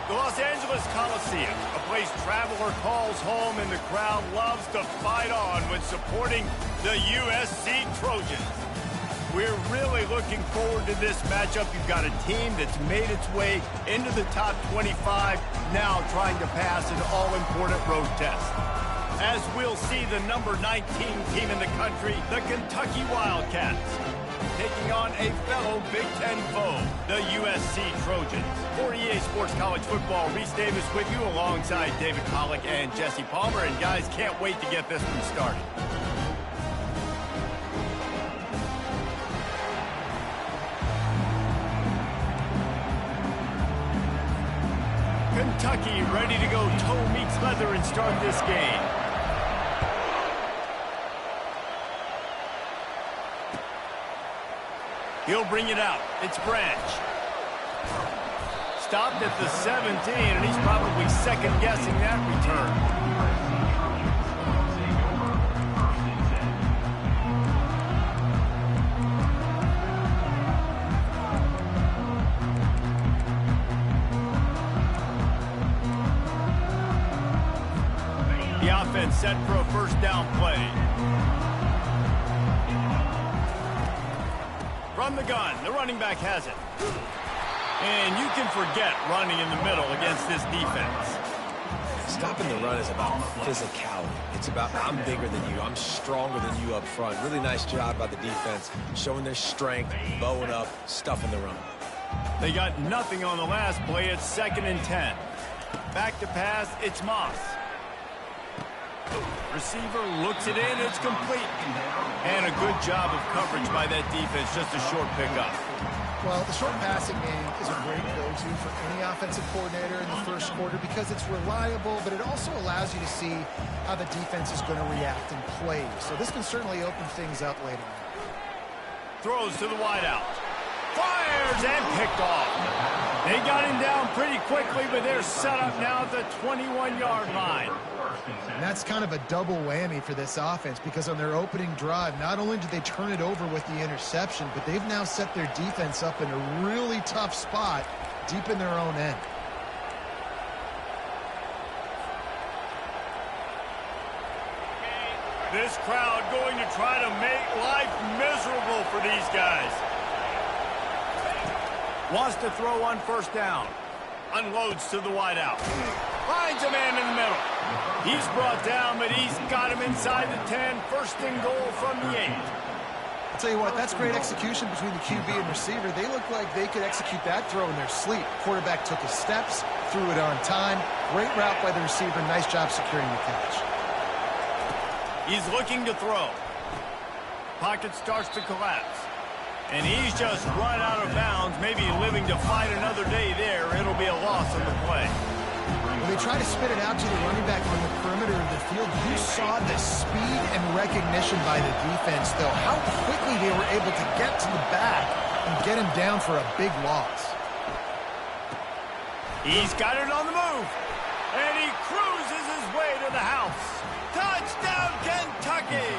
The Los Angeles Coliseum, a place traveler calls home and the crowd loves to fight on when supporting the USC Trojans. We're really looking forward to this matchup. You've got a team that's made its way into the top 25, now trying to pass an all-important road test. As we'll see the number 19 team in the country, the Kentucky Wildcats, taking on a fellow Big Ten foe, the USC Trojans. For EA Sports College Football, Reese Davis with you alongside David Pollack and Jesse Palmer. And guys, can't wait to get this one started. Kentucky ready to go toe meets leather and start this game. He'll bring it out. It's Branch. Stopped at the 17, and he's probably second-guessing that return. The offense set for a first down play. From the gun, the running back has it. And you can forget running in the middle against this defense. Stopping the run is about physicality. It's about I'm bigger than you, I'm stronger than you up front. Really nice job by the defense, showing their strength, bowing up, stuffing the run. They got nothing on the last play. It's 2nd and 10. Back to pass, it's Moss. Receiver looks it in, it's complete. And a good job of coverage by that defense, just a short pickup. Well, the short passing game is a great go-to for any offensive coordinator in the first quarter because it's reliable, but it also allows you to see how the defense is going to react and play. So this can certainly open things up later on. Throws to the wideout. Fires and picked off. They got him down pretty quickly, but they're set up now at the 21-yard line. And that's kind of a double whammy for this offense because on their opening drive, not only did they turn it over with the interception, but they've now set their defense up in a really tough spot deep in their own end. This crowd going to try to make life miserable for these guys. Wants to throw on first down. Unloads to the wideout. Finds a man in the middle. He's brought down, but he's got him inside the 10. First and goal from the 8. I'll tell you what, that's great execution between the QB and receiver. They look like they could execute that throw in their sleep. Quarterback took his steps, threw it on time. Great route by the receiver. Nice job securing the catch. He's looking to throw. Pocket starts to collapse. And he's just run out of bounds, maybe living to fight another day there. It'll be a loss on the play. When they try to spit it out to the running back on the perimeter of the field, you saw the speed and recognition by the defense, though. How quickly they were able to get to the back and get him down for a big loss. He's got it on the move. And he cruises his way to the house. Touchdown, Kentucky!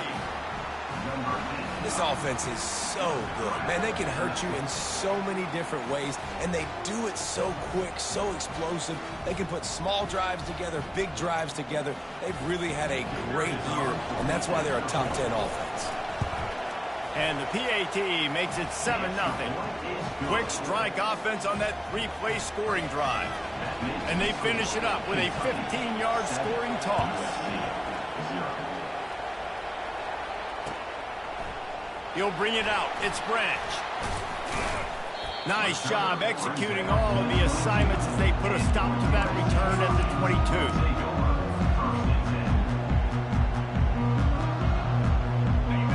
This offense is so good. Man, they can hurt you in so many different ways, and they do it so quick, so explosive. They can put small drives together, big drives together. They've really had a great year, and that's why they're a top 10 offense. And the PAT makes it 7-0. Quick strike offense on that 3-play scoring drive. And they finish it up with a 15-yard scoring toss. He'll bring it out. It's Branch. Nice job executing all of the assignments as they put a stop to that return at the 22.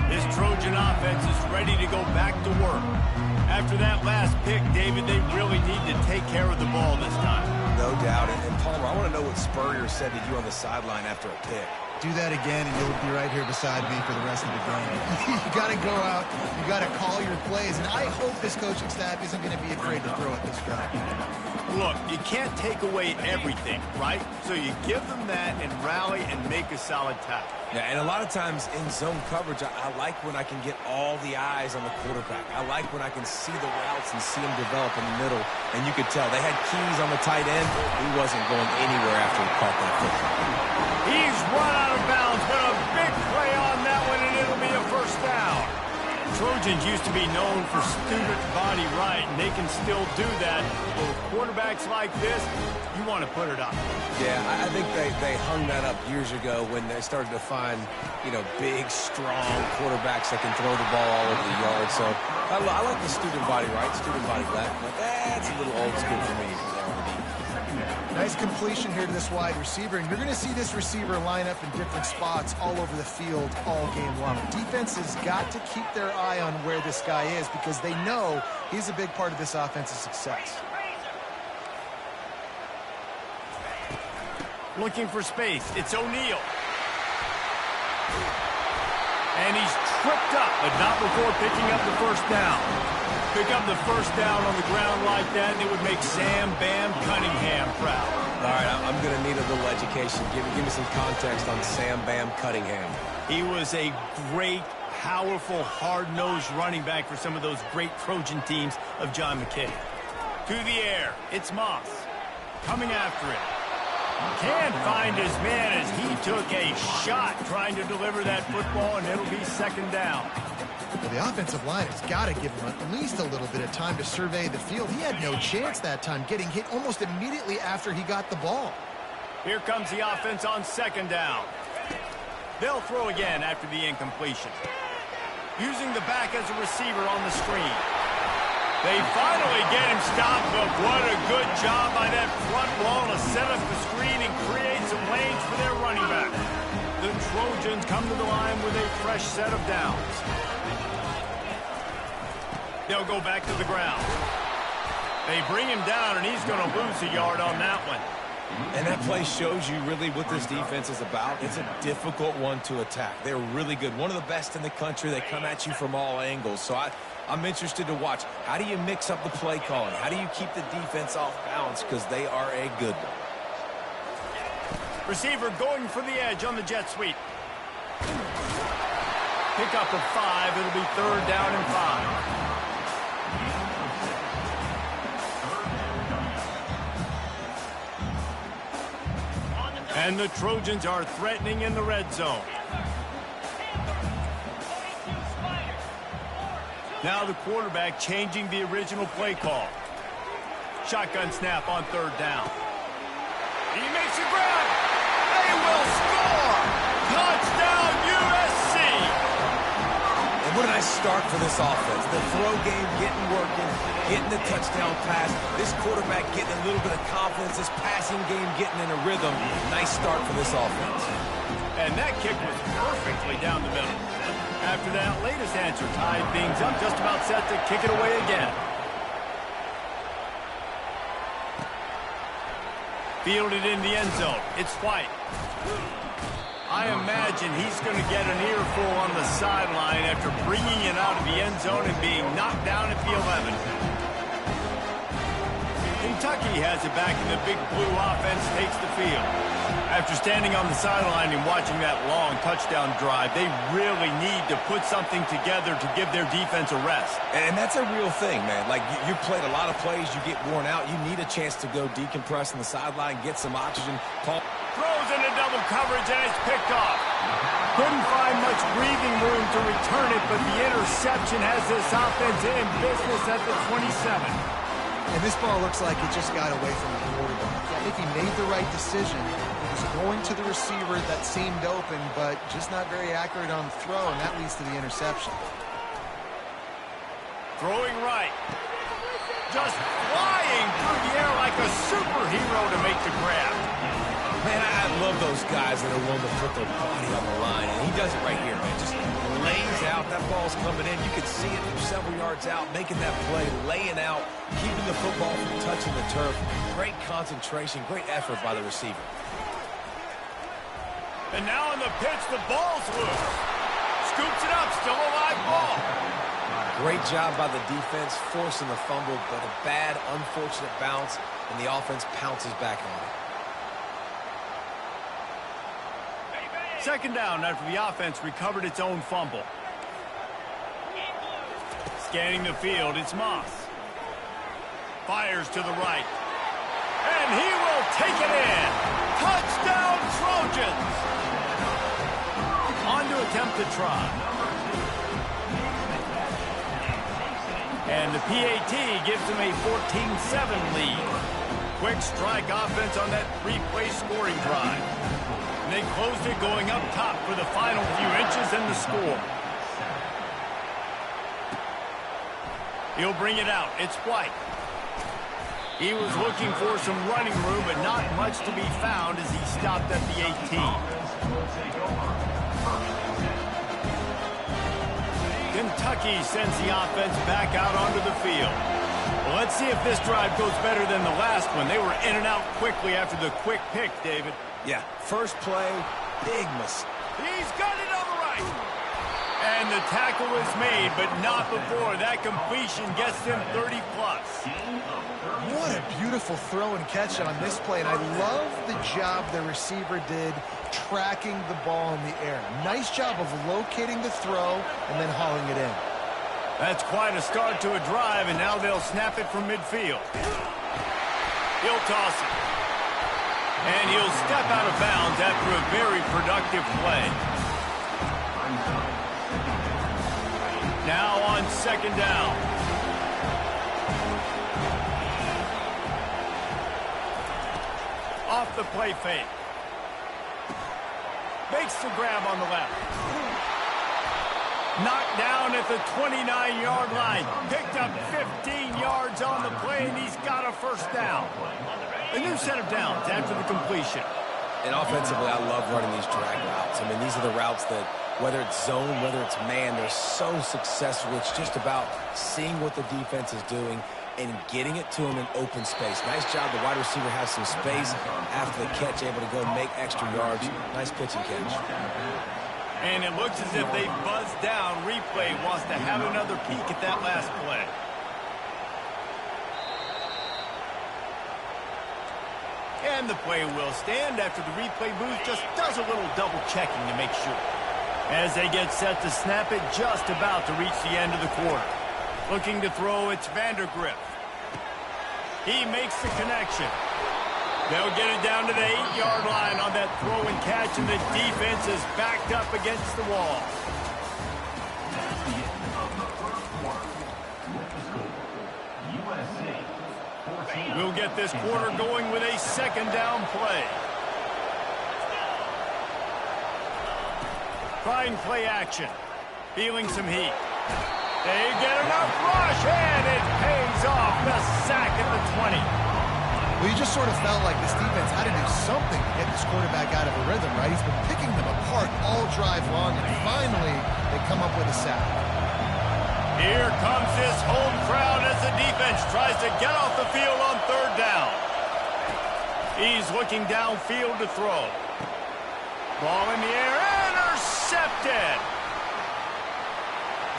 This Trojan offense is ready to go back to work. After that last pick, David, they really need to take care of the ball this time. No doubt. And Palmer, I want to know what Spurrier said to you on the sideline after a pick. Do that again, and you'll be right here beside me for the rest of the game. You got to go out. You got to call your plays, and I hope this coaching staff isn't going to be afraid to throw at this guy. Look, you can't take away everything, right? So you give them that and rally and make a solid tackle. Yeah, and a lot of times in zone coverage, I like when I can get all the eyes on the quarterback. I like when I can see the routes and see them develop in the middle. And you could tell they had keys on the tight end. He wasn't going anywhere after he caught that football. He's run out of bounds, but a big play on that one, and it'll be a first down. Trojans used to be known for student body right, and they can still do that. But with quarterbacks like this, you want to put it up. Yeah, I think they hung that up years ago when they started to find, big, strong quarterbacks that can throw the ball all over the yard. So I like the student body right, student body left, but that's a little old school for me. Nice completion here to this wide receiver, and you're going to see this receiver line up in different spots all over the field all game long. Defense has got to keep their eye on where this guy is because they know he's a big part of this offense's success. Looking for space. It's O'Neal. And he's tripped up, but not before picking up the first down. Pick up the first down on the ground like that, and it would make Sam Bam Cunningham proud. All right, I'm going to need a little education. Give me some context on Sam Bam Cunningham. He was a great, powerful, hard-nosed running back for some of those great Trojan teams of John McKay. To the air, it's Moss. Coming after it. Can't find his man as he took a shot trying to deliver that football, and it'll be second down. Well, the offensive line has got to give him at least a little bit of time to survey the field. He had no chance that time, getting hit almost immediately after he got the ball. Here comes the offense on second down. They'll throw again after the incompletion. Using the back as a receiver on the screen. They finally get him stopped, but what a good job by that front wall to set up the screen and create some lanes for their running back. The Trojans come to the line with a fresh set of downs. They'll go back to the ground. They bring him down, and he's going to lose a yard on that one. And that play shows you really what this defense is about. It's a difficult one to attack. They're really good. One of the best in the country. They come at you from all angles. So I'm interested to watch. How do you mix up the play calling? How do you keep the defense off balance? Because they are a good one. Receiver going for the edge on the jet sweep. Pick up of 5. It'll be third down and 5. And the Trojans are threatening in the red zone. Now the quarterback changing the original play call. Shotgun snap on third down. He makes a grab. They will score. Touchdown USC. And what a nice start for this offense. The throw game getting working, getting the touchdown pass. This quarterback getting a little bit of confidence. This passing game getting in a rhythm. Nice start for this offense. And that kick was perfectly down the middle. After that latest answer tied things up, just about set to kick it away again. Fielded in the end zone. It's White. I imagine he's going to get an earful on the sideline after bringing it out of the end zone and being knocked down at the 11. Kentucky has it back, and the big blue offense takes the field. After standing on the sideline and watching that long touchdown drive, they really need to put something together to give their defense a rest. And that's a real thing, man. Like, you played a lot of plays, you get worn out, you need a chance to go decompress on the sideline, get some oxygen. Throws into double coverage, and it's picked off. Couldn't find much breathing room to return it, but the interception has this offense in business at the 27. And this ball looks like it just got away from the quarterback. I think he made the right decision. He was going to the receiver that seemed open, but just not very accurate on the throw, and that leads to the interception. Throwing right. Just flying through the air like a superhero to make the grab. Man, I love those guys that are willing to put their body on the line, and he does it right here, man. Just lays out. That ball's coming in. You can see it from several yards out, making that play, laying out, keeping the football from touching the turf. Great concentration, great effort by the receiver. And now on the pitch, the ball's loose. Scoops it up, still a live ball. Great job by the defense, forcing the fumble, but a bad, unfortunate bounce, and the offense pounces back on it. Second down after the offense recovered its own fumble. Scanning the field, it's Moss. Fires to the right. And he will take it in. Touchdown, Trojans! On to attempt the try. And the PAT gives them a 14-7 lead. Quick strike offense on that three-play scoring drive. And they closed it going up top for the final few inches and the score. He'll bring it out. It's White. He was looking for some running room, but not much to be found as he stopped at the 18. Kentucky sends the offense back out onto the field. Well, let's see if this drive goes better than the last one. They were in and out quickly after the quick pick, David. Yeah, first play, big mistake. He's got it on the right. And the tackle was made, but not before. That completion gets them 30-plus. What a beautiful throw and catch on this play, and I love the job the receiver did tracking the ball in the air. Nice job of locating the throw and then hauling it in. That's quite a start to a drive, and now they'll snap it from midfield. He'll toss it. And he'll step out of bounds after a very productive play. Now on second down. Off the play fake. Makes the grab on the left. Knocked down at the 29-yard line. Picked up 15 yards on the play, and he's got a first down. A new set of downs after the completion. And offensively, I love running these drag routes. I mean, these are the routes that, whether it's zone, whether it's man, they're so successful. It's just about seeing what the defense is doing and getting it to him in open space. Nice job. The wide receiver has some space after the catch, able to go make extra yards. Nice pitch and catch. And it looks as if they buzzed down. Replay wants to have another peek at that last play. And the play will stand after the replay booth just does a little double checking to make sure. As they get set to snap it, just about to reach the end of the quarter. Looking to throw, it's Vandergrift. He makes the connection. They'll get it down to the 8-yard line on that throw and catch, and the defense is backed up against the wall. We'll get this quarter going with a second down play. Trying play action. Feeling some heat. They get enough rush, and it pays off. The sack at the 20. Well, you just sort of felt like this defense had to do something to get this quarterback out of a rhythm, right? He's been picking them apart all drive long, and finally they come up with a sack. Here comes this home crowd as the defense tries to get off the field on third down. He's looking downfield to throw. Ball in the air, intercepted.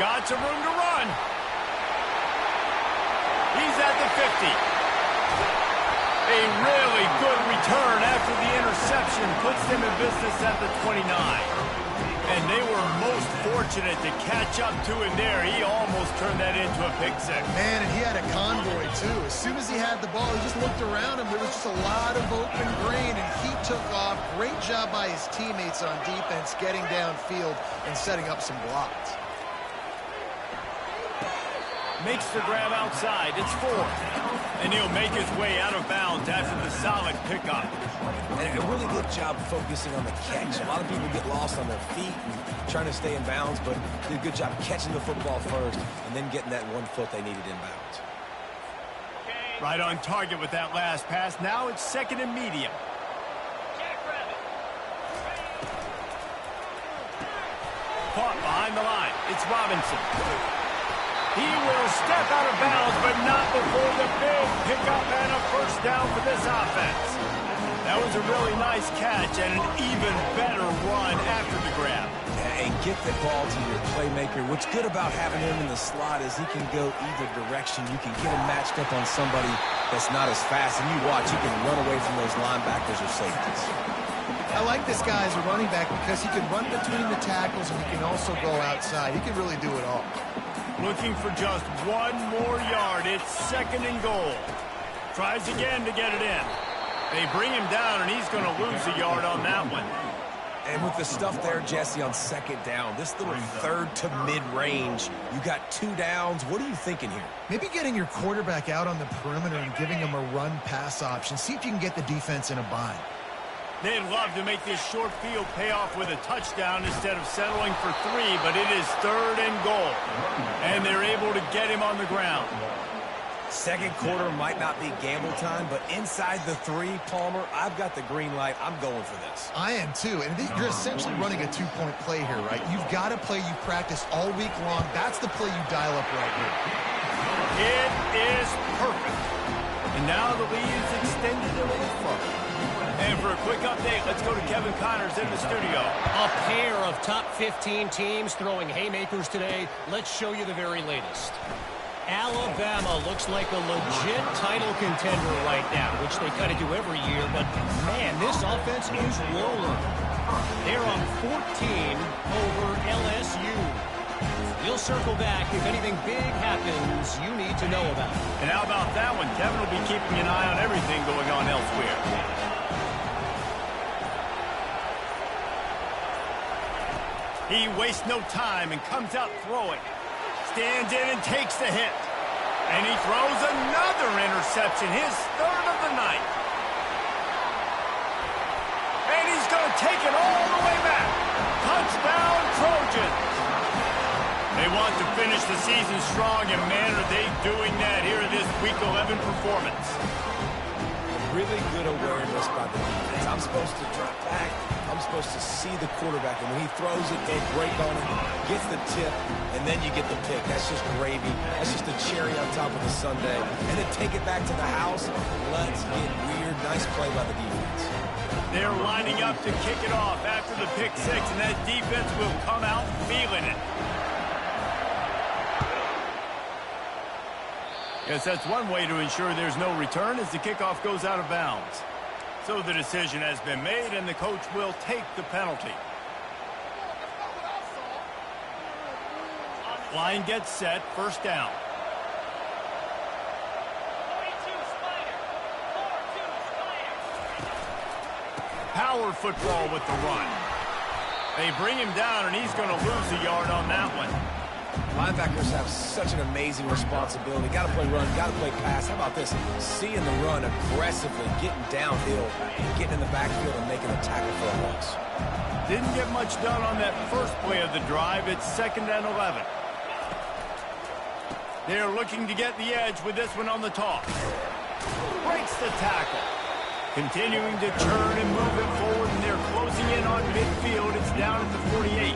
Got some room to run. He's at the 50. A really good return after the interception puts them in business at the 29. And they were most fortunate to catch up to him there. He almost turned that into a pick six. Man, and he had a convoy, too. As soon as he had the ball, he just looked around him. There was just a lot of open grain, and he took off. Great job by his teammates on defense, getting downfield and setting up some blocks. Makes the grab outside. It's fourth. And he'll make his way out of bounds after the solid pickup. And a really good job focusing on the catch. A lot of people get lost on their feet and trying to stay in bounds, but did a good job catching the football first and then getting that 1 foot they needed in bounds. Right on target with that last pass. Now it's second and medium. Caught behind the line. It's Robinson. He will step out of bounds, but not before the big pickup and a first down for this offense. That was a really nice catch and an even better run after the grab. And get the ball to your playmaker. What's good about having him in the slot is he can go either direction. You can get him matched up on somebody that's not as fast, and you watch, he can run away from those linebackers or safeties. I like this guy as a running back because he can run between the tackles and he can also go outside. He can really do it all. Looking for just one more yard. It's 2nd and goal. Tries again to get it in. They bring him down, and he's going to lose a yard on that one. And with the stuff there, Jesse, on 2nd down, this little 3rd to mid-range, you got 2 downs. What are you thinking here? Maybe getting your quarterback out on the perimeter and giving him a run-pass option. See if you can get the defense in a bind. They'd love to make this short field pay off with a touchdown instead of settling for 3, but it is 3rd and goal. And they're able to get him on the ground. 2nd quarter might not be gamble time, but inside the 3, Palmer, I've got the green light. I'm going for this. I am too, and you're essentially running a 2-point play here, right? You've got a play you practice all week long. That's the play you dial up right here. It is perfect. And now the lead is extended a little further. And for a quick update, let's go to Kevin Connors in the studio. A pair of top 15 teams throwing haymakers today. Let's show you the very latest. Alabama looks like a legit title contender right now, which they kind of do every year, but man, this offense is rolling. They're on 14 over LSU. We'll circle back if anything big happens you need to know about. And how about that one? Kevin will be keeping an eye on everything going on elsewhere. He wastes no time and comes out throwing. Stands in and takes the hit. And he throws another interception, his 3rd of the night. And he's going to take it all the way back. Touchdown, Trojans. They want to finish the season strong, and man, are they doing that here in this Week 11 performance. Really good awareness by the defense. I'm supposed to drop back. I'm supposed to see the quarterback, and when he throws it, go break on it, gets the tip, and then you get the pick. That's just gravy. That's just a cherry on top of the sundae. And then take it back to the house. Let's get weird. Nice play by the defense. They're lining up to kick it off after the pick 6, and that defense will come out feeling it. Yes, that's one way to ensure there's no return as the kickoff goes out of bounds. So the decision has been made, and the coach will take the penalty. Line gets set, 1st down. Power football with the run. They bring him down, and he's going to lose a yard on that one. Linebackers have such an amazing responsibility. Got to play run, got to play pass. How about this? Seeing the run aggressively, getting downhill, and getting in the backfield and making a tackle for a loss. Didn't get much done on that first play of the drive. It's 2nd and 11. They're looking to get the edge with this one on the toss. Breaks the tackle. Continuing to turn and move it forward, and they're closing in on midfield. It's down at the 48.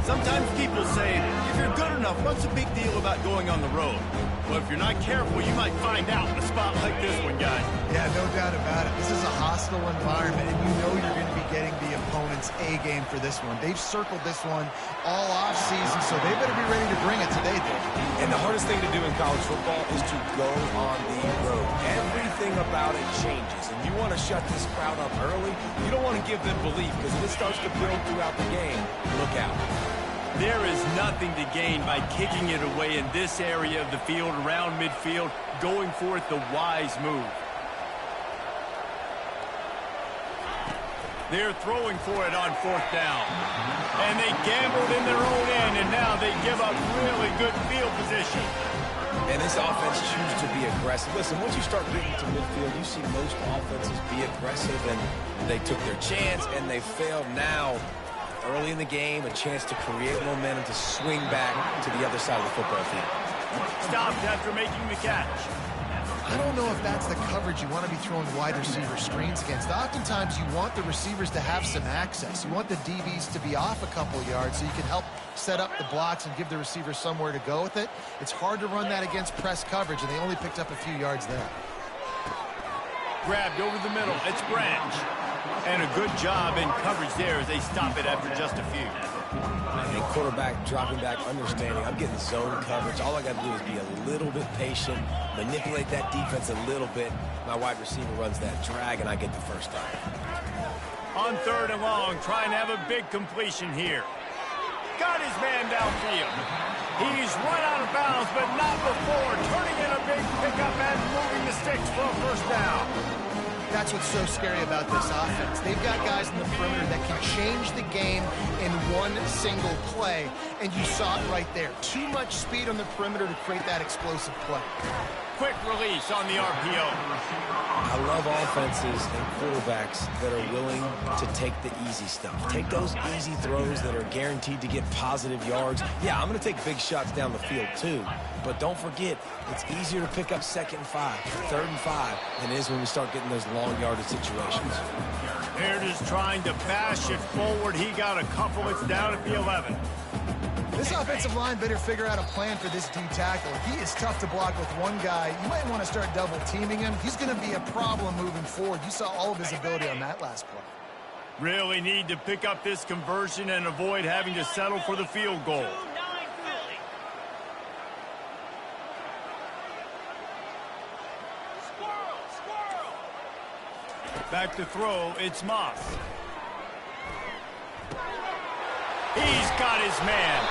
Sometimes people say, if you're good enough, what's the big deal about going on the road? Well, if you're not careful, you might find out in a spot like this one, guys. Yeah, no doubt about it. This is a hostile environment, and you know you're going to be getting the opponent's A game for this one. They've circled this one all offseason, so they better be ready to bring it today, Dave. And the hardest thing to do in college football is to go on the road. Everything about it changes, and you want to shut this crowd up early. You don't want to give them belief, because if it starts to build throughout the game, look out. There is nothing to gain by kicking it away in this area of the field, around midfield, going for it the wise move. They're throwing for it on 4th down. And they gambled in their own end, and now they give up really good field position. And this offense chooses to be aggressive. Listen, once you start getting to midfield, you see most offenses be aggressive, and they took their chance, and they failed. Now, early in the game, a chance to create momentum to swing back to the other side of the football field. Stopped after making the catch. I don't know if that's the coverage you want to be throwing wide receiver screens against. Oftentimes, you want the receivers to have some access. You want the DBs to be off a couple yards so you can help set up the blocks and give the receiver somewhere to go with it. It's hard to run that against press coverage, and they only picked up a few yards there. Grabbed over the middle. It's Branch. And a good job in coverage there as they stop it after just a few. And quarterback dropping back, understanding I'm getting zone coverage. All I got to do is be a little bit patient, manipulate that defense a little bit. My wide receiver runs that drag, and I get the 1st down. On 3rd and long, trying to have a big completion here. Got his man downfield. He's run out of bounds, but not before turning in a big pickup and moving the sticks for a first down. That's what's so scary about this offense. They've got guys in the perimeter that can change the game in one single play, and you saw it right there. Too much speed on the perimeter to create that explosive play. Quick release on the RPO. I love offenses and quarterbacks that are willing to take the easy stuff. Take those easy throws that are guaranteed to get positive yards. Yeah, I'm going to take big shots down the field too. But don't forget, it's easier to pick up 2nd and 5, 3rd and 5 than it is when we start getting those long yardage situations. They're just trying to bash it forward. He got a couple. It's down at the 11. This offensive line better figure out a plan for this D tackle. He is tough to block with one guy. You might want to start double teaming him. He's going to be a problem moving forward. You saw all of his ability on that last play. Really need to pick up this conversion and avoid having to settle for the field goal. Back to throw, it's Moss. He's got his man.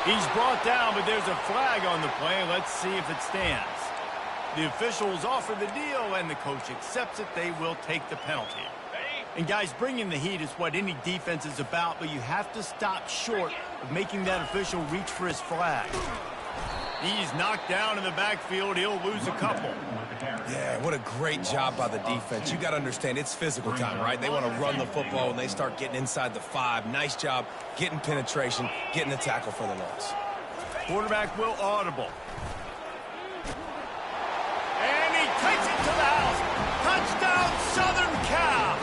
He's brought down, but there's a flag on the play. Let's see if it stands. The officials offer the deal, and the coach accepts it. They will take the penalty. And guys, bringing the heat is what any defense is about, but you have to stop short of making that official reach for his flag. He's knocked down in the backfield. He'll lose a couple. Yeah, what a great job by the defense. You got to understand, it's physical time, right? They want to run the football, and they start getting inside the 5. Nice job getting penetration, getting the tackle for the loss. Quarterback will audible. And he takes it to the house. Touchdown, Southern Cal.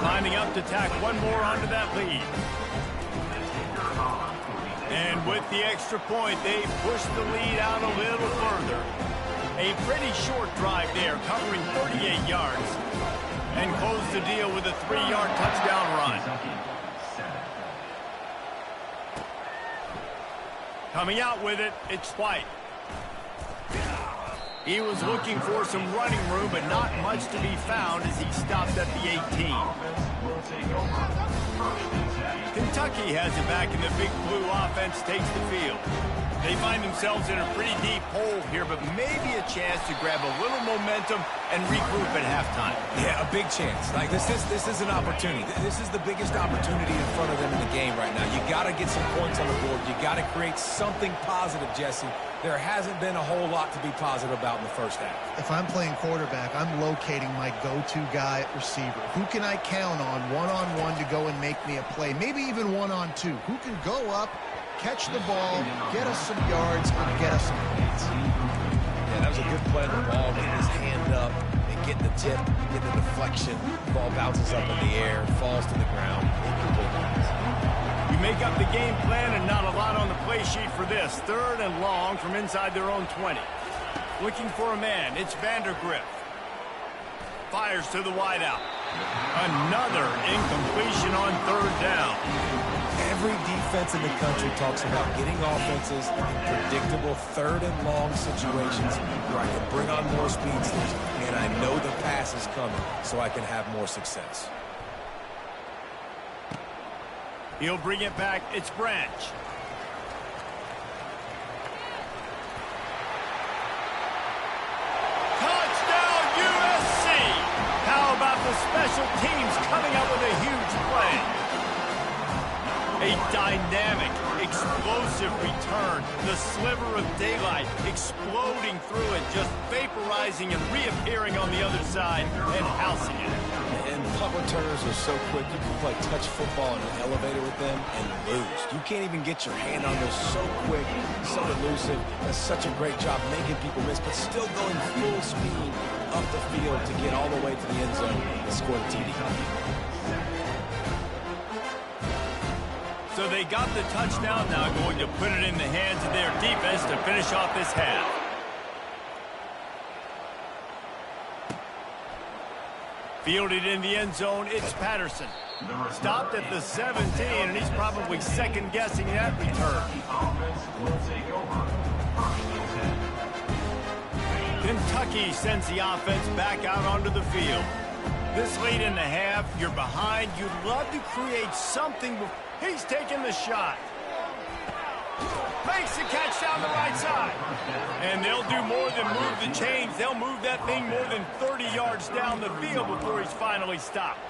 Lining up to tack one more onto that lead. And with the extra point, they push the lead out a little further. A pretty short drive there, covering 38 yards. And close the deal with a 3-yard touchdown run. Coming out with it, it's White. He was looking for some running room, but not much to be found as he stopped at the 18. Kentucky has it back, and the Big Blue offense takes the field. They find themselves in a pretty deep hole here, but maybe a chance to grab a little momentum and regroup at halftime. Yeah, a big chance. Like this is an opportunity. This is the biggest opportunity in front of them in the game right now. You got to get some points on the board. You got to create something positive, Jesse. There hasn't been a whole lot to be positive about in the first half. If I'm playing quarterback, I'm locating my go-to guy at receiver. Who can I count on one-on-one to go and make me a play? Maybe even one-on-two. Who can go up, catch the ball, get us some yards, and get us some points? Yeah, that was a good play on the ball, getting his hand up and getting the tip, getting the deflection. Ball bounces up in the air, falls to the ground. You make up the game plan and not a lot on the play sheet for this. 3rd and long from inside their own 20. Looking for a man. It's Vandergrift. Fires to the wideout. Another incompletion on 3rd down. Every defense in the country talks about getting offenses in predictable 3rd and long situations where I can bring on more speedsters, and I know the pass is coming, so I can have more success. He'll bring it back. It's Branch. Touchdown, USC! How about the special teams coming up with a huge play? A dynamic, explosive return. The sliver of daylight exploding through it, just vaporizing and reappearing on the other side and housing it. And punt returners are so quick. You can play touch football in an elevator with them and lose. You can't even get your hand on those. So quick, so elusive. Does such a great job making people miss, but still going full speed up the field to get all the way to the end zone and score the TD. So they got the touchdown, now going to put it in the hands of their defense to finish off this half. Fielded in the end zone, it's Patterson. Stopped at the 17, and he's probably second-guessing that return. Kentucky sends the offense back out onto the field. This late in the half, you're behind. You'd love to create something. He's taking the shot. Makes the catch down the right side. And they'll do more than move the chains. They'll move that thing more than 30 yards down the field before he's finally stopped.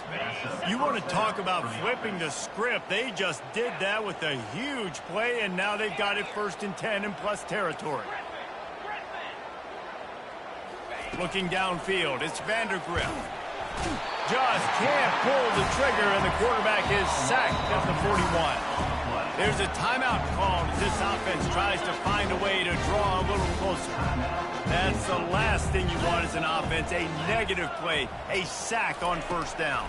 You want to talk about flipping the script. They just did that with a huge play, and now they've got it 1st and 10 in plus territory. Looking downfield, it's Vandergrift. Just can't pull the trigger, and the quarterback is sacked at the 41. There's a timeout called as this offense tries to find a way to draw a little closer. That's the last thing you want as an offense, a negative play, a sack on 1st down.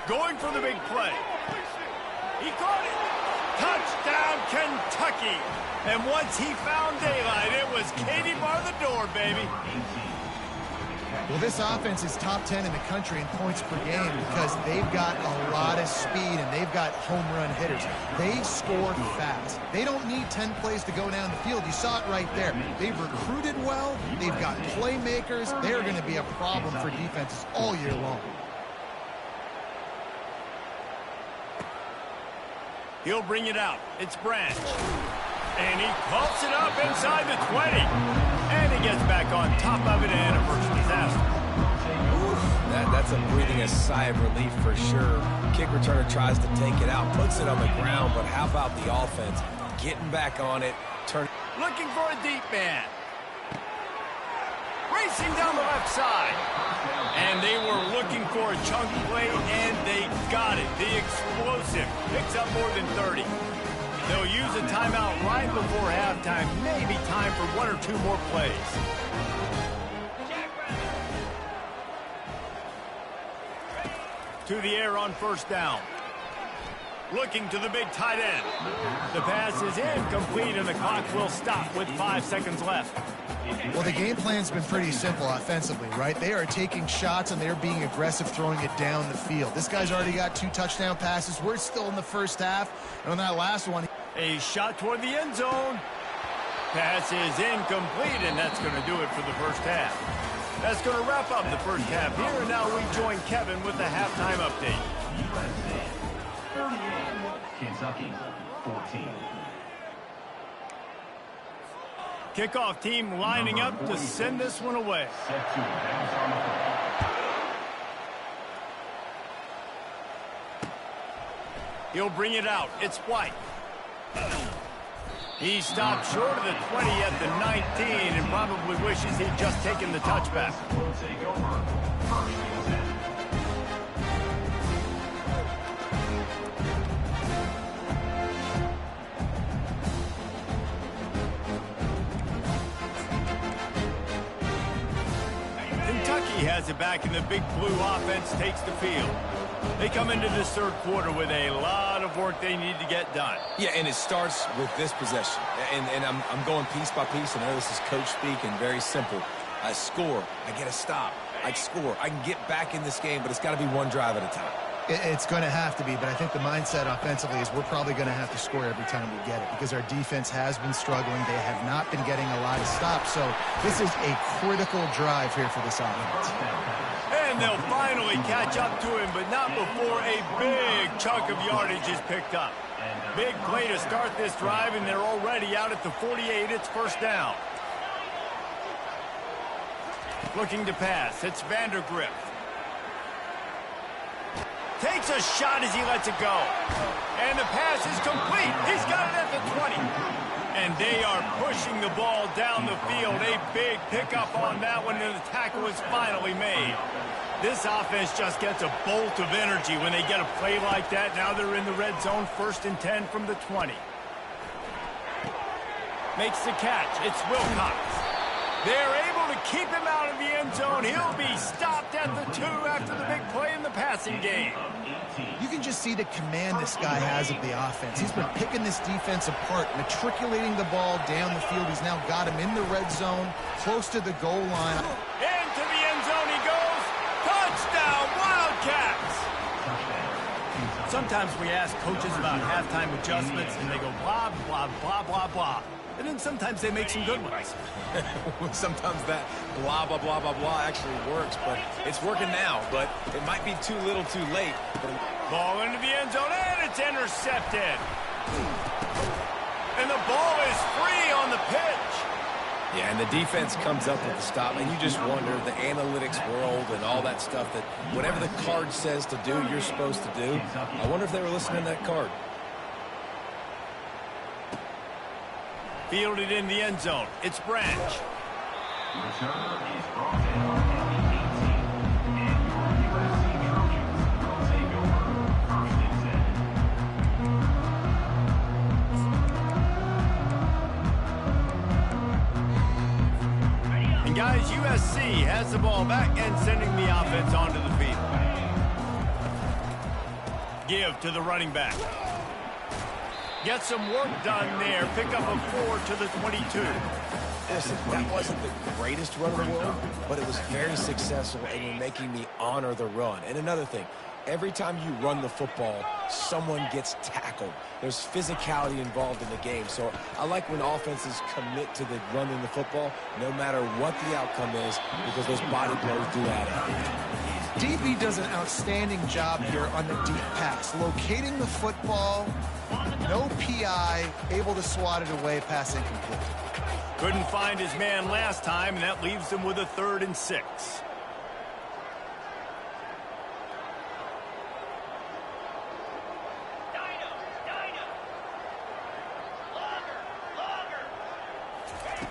Going for the big play. He caught it. Touchdown, Kentucky. And once he found daylight, it was Katie bar the door, baby. Well, this offense is top 10 in the country in points per game because they've got a lot of speed and they've got home run hitters. They score fast. They don't need 10 plays to go down the field. You saw it right there. They've recruited well. They've got playmakers. They're going to be a problem for defenses all year long. He'll bring it out. It's Branch. And he pumps it up inside the 20. And he gets back on top of it, and a first disaster. That's a breathing a sigh of relief for sure. Kick returner tries to take it out, puts it on the ground, but how about the offense getting back on it, looking for a deep man. Racing down the left side. And they were looking for a chunk play, and they got it. The explosive picks up more than 30. They'll use a timeout right before halftime. Maybe time for 1 or 2 more plays. To the air on 1st down. Looking to the big tight end. The pass is incomplete, and the clock will stop with 5 seconds left. Well, the game plan's been pretty simple offensively, right? They are taking shots, and they're being aggressive, throwing it down the field. This guy's already got 2 touchdown passes. We're still in the 1st half. And on that last one, a shot toward the end zone. Pass is incomplete, and that's going to do it for the 1st half. That's going to wrap up the 1st half here, and now we join Kevin with the halftime update. USA 38, Kentucky 14. Kickoff team lining up to send this one away. Set to bounce on the play. He'll bring it out. It's White. He stopped short of the 20 at the 19 and probably wishes he'd just taken the touchback. Will take over 1st and 10. Kentucky has it back, and the big blue offense takes the field. They come into this 3rd quarter with a lot of work they need to get done. Yeah, and it starts with this possession. And I'm going piece by piece. I know this is coach speak and very simple. I score. I get a stop. I score. I can get back in this game, but it's got to be 1 drive at a time. it's going to have to be, but I think the mindset offensively is we're probably going to have to score every time we get it because our defense has been struggling. They have not been getting a lot of stops, so this is a critical drive here for this offense. And they'll finally catch up to him, but not before a big chunk of yardage is picked up. Big play to start this drive, and they're already out at the 48. It's first down. Looking to pass. It's Vandergrift. Takes a shot as he lets it go. And the pass is complete. He's got it at the 20. And they are pushing the ball down the field. A big pickup on that one, and the tackle is finally made. This offense just gets a bolt of energy when they get a play like that. Now they're in the red zone, 1st and 10 from the 20. Makes the catch. It's Wilcox. They're able to keep him out of the end zone. He'll be stopped at the 2 after the big play in the passing game. You can just see the command this guy has of the offense. He's been picking this defense apart, matriculating the ball down the field. He's now got him in the red zone, close to the goal line. Into the end zone he goes. Touchdown, Wildcats! Sometimes we ask coaches about halftime adjustments, and they go blah, blah, blah, blah, blah. And then sometimes they make some good ones. Sometimes that blah, blah, blah, blah, blah actually works, but it's working now. But it might be too little too late. Ball into the end zone, and it's intercepted. And the ball is free on the pitch. Yeah, and the defense comes up with the stop, and you just wonder, the analytics world and all that stuff, that whatever the card says to do, you're supposed to do. I wonder if they were listening to that card. Fielded in the end zone. It's Branch. Returner is brought down at the 18. And your USC Trojans will take over first and 10. And guys, USC has the ball back and sending the offense onto the field. Give to the running back. Get some work done there. Pick up a 4 to the 22. Listen, that wasn't the greatest run in the world, but it was very successful, and you're making me honor the run. And another thing, every time you run the football, someone gets tackled. There's physicality involved in the game. So I like when offenses commit to the running the football, no matter what the outcome is, because those body blows do add up. DB does an outstanding job here on the deep pass, locating the football, no PI, able to swat it away, pass incomplete. Couldn't find his man last time, and that leaves him with a 3rd and 6.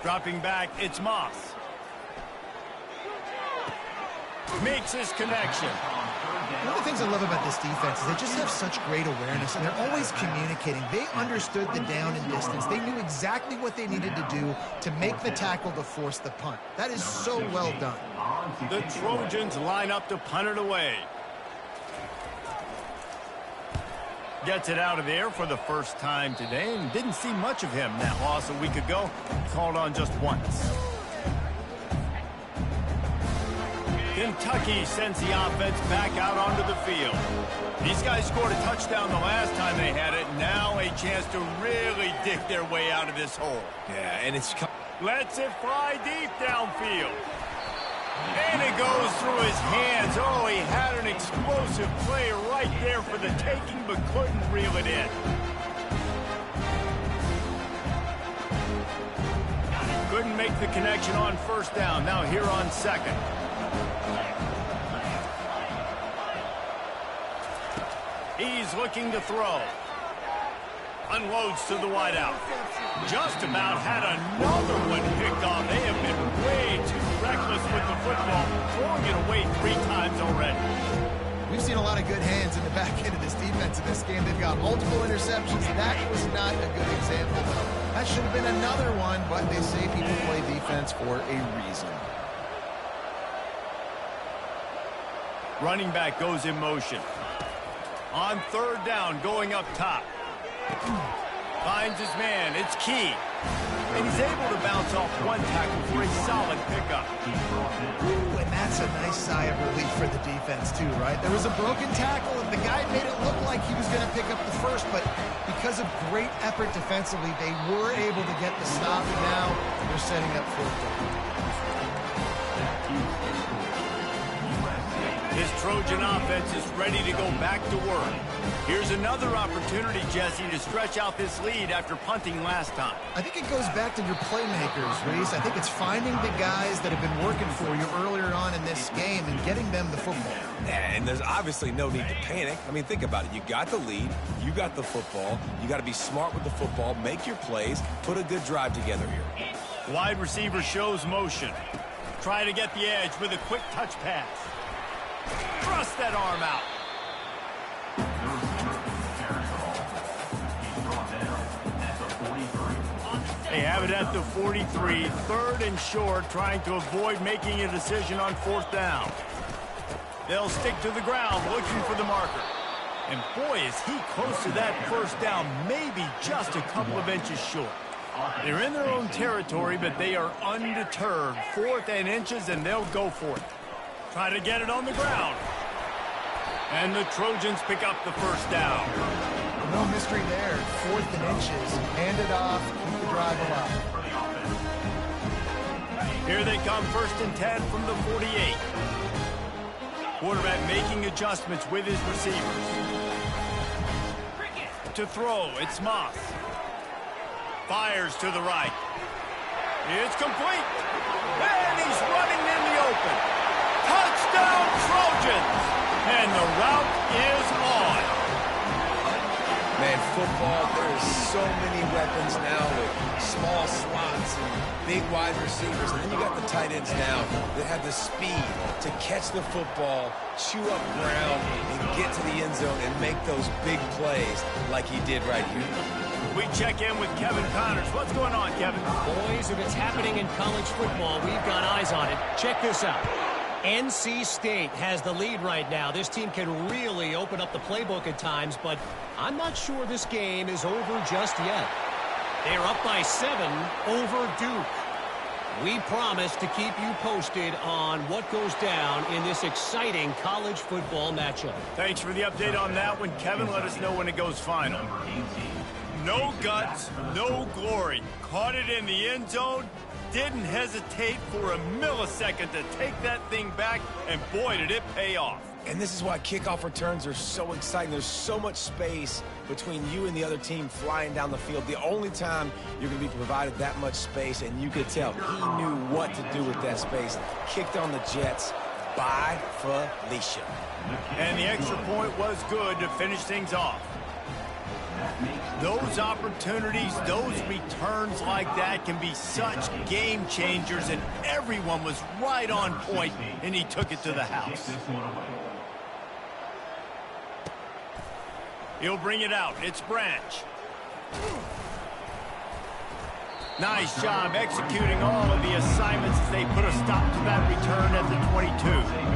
Dropping back, it's Moss. Makes his connection. One of the things I love about this defense is they just have such great awareness, and they're always communicating. They understood the down and distance. They knew exactly what they needed to do to make the tackle to force the punt. That is so well done. The Trojans line up to punt it away. Gets it out of there for the first time today, and didn't see much of him. That loss a week ago, called on just once. Kentucky sends the offense back out onto the field. These guys scored a touchdown the last time they had it. Now a chance to really dig their way out of this hole. Yeah, and it's... Lets it fly deep downfield. And it goes through his hands. Oh, he had an explosive play right there for the taking, but couldn't reel it in. Couldn't make the connection on first down. Now here on 2nd. He's looking to throw. Unloads to the wideout. Just about had another one picked off. They have been way too reckless with the football, throwing it away 3 times already. We've seen a lot of good hands in the back end of this defense in this game. They've got multiple interceptions. That was not a good example, though. That should have been another one, but they say people play defense for a reason. Running back goes in motion. On 3rd down, going up top. Finds his man. It's Key. And he's able to bounce off one tackle for a solid pickup. Ooh, and that's a nice sigh of relief for the defense, too, right? There was a broken tackle, and the guy made it look like he was going to pick up the first, but because of great effort defensively, they were able to get the stop, and now they're setting up 4th down. This Trojan offense is ready to go back to work. Here's another opportunity, Jesse, to stretch out this lead after punting last time. I think it goes back to your playmakers, Reese. I think it's finding the guys that have been working for you earlier on in this game and getting them the football. And there's obviously no need to panic. I mean, think about it. You got the lead. You got the football. You got to be smart with the football. Make your plays. Put a good drive together here. Wide receiver shows motion. Try to get the edge with a quick touch pass. Thrust that arm out. They have it at the 43, 3rd and short, trying to avoid making a decision on 4th down. They'll stick to the ground, looking for the marker. And boy, is he close to that first down, maybe just a couple of inches short. They're in their own territory, but they are undeterred. 4th and inches, and they'll go for it. Try to get it on the ground. And the Trojans pick up the first down. No mystery there. 4th and inches. Hand it off. Keep the drive alive. Here they come, 1st and 10 from the 48. Quarterback making adjustments with his receivers. To throw, it's Moss. Fires to the right. It's complete. And he's running in the open. Touchdown, Trojans! And the route is on. Man, football, there's so many weapons now with small slots and big wide receivers. And then you got the tight ends now that have the speed to catch the football, chew up ground, and get to the end zone and make those big plays like he did right here. We check in with Kevin Connors. What's going on, Kevin? Boys, if it's happening in college football, we've got eyes on it. Check this out. NC State has the lead right now. This team can really open up the playbook at times, but I'm not sure this game is over just yet. They're up by 7 over Duke. We promise to keep you posted on what goes down in this exciting college football matchup. Thanks for the update on that one, Kevin. Let us know when it goes final. No guts, no glory. Caught it in the end zone. Didn't hesitate for a millisecond to take that thing back, and boy, did it pay off. And this is why kickoff returns are so exciting. There's so much space between you and the other team flying down the field. The only time you're going to be provided that much space, and you could tell he knew what to do with that space. Kicked on the Jets by Felicia. And the extra point was good to finish things off. Those opportunities, those returns like that can be such game changers, and everyone was right on point, and he took it to the house. He'll bring it out. It's Branch. Nice job executing all of the assignments as they put a stop to that return at the 22.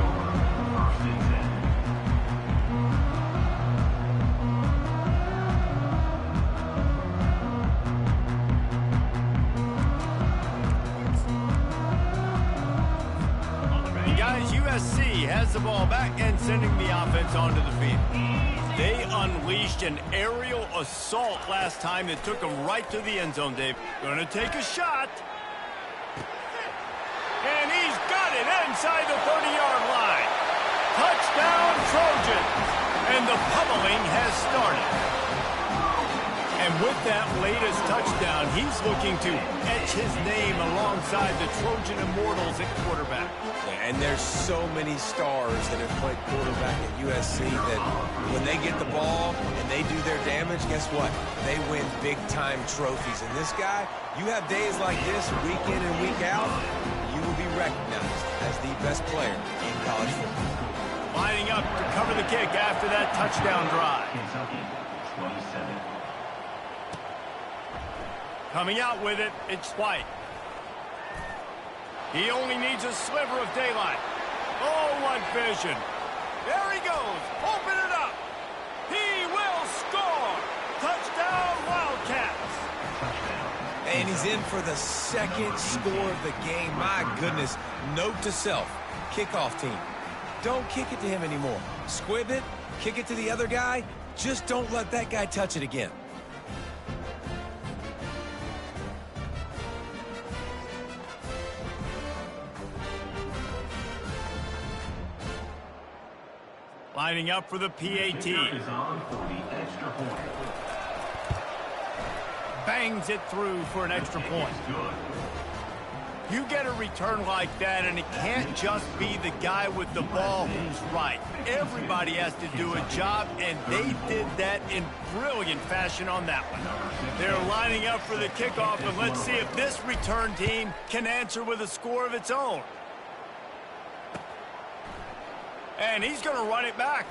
USC has the ball back and sending the offense onto the field. They unleashed an aerial assault last time that took them right to the end zone, Dave. Gonna take a shot. And he's got it inside the 30-yard line. Touchdown, Trojans. And the pummeling has started. And with that latest touchdown, he's looking to etch his name alongside the Trojan Immortals at quarterback. Yeah, and there's so many stars that have played quarterback at USC that when they get the ball and they do their damage, guess what? They win big-time trophies. And this guy, you have days like this week in and week out, you will be recognized as the best player in college football. Lining up to cover the kick after that touchdown drive. Coming out with it, it's White. He only needs a sliver of daylight. Oh, what vision. There he goes. Open it up. He will score. Touchdown, Wildcats. And he's in for the second score of the game. My goodness. Note to self. Kickoff team. Don't kick it to him anymore. Squib it. Kick it to the other guy. Just don't let that guy touch it again. Lining up for the PAT. Bangs it through for an extra point. You get a return like that, and it can't just be the guy with the ball who's right. Everybody has to do a job, and they did that in brilliant fashion on that one. They're lining up for the kickoff, and let's see if this return team can answer with a score of its own. And he's going to run it back.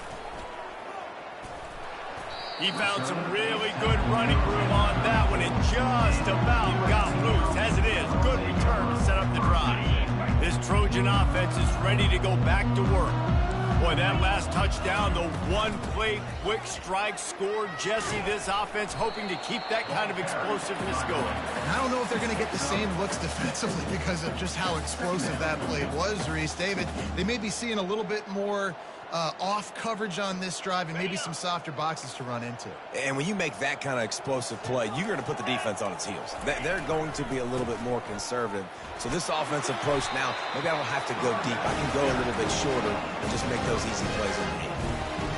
He found some really good running room on that one. It just about got loose. As it is, good return to set up the drive. This Trojan offense is ready to go back to work. Boy, that last touchdown, the one-play quick strike scored. Jesse, this offense hoping to keep that kind of explosiveness going. I don't know if they're going to get the same looks defensively because of just how explosive that play was, Reese. David, they may be seeing a little bit more off coverage on this drive and maybe some softer boxes to run into. And when you make that kind of explosive play, you're going to put the defense on its heels. They're going to be a little bit more conservative. So this offensive approach now, maybe I don't have to go deep. I can go a little bit shorter and just make those easy plays underneath.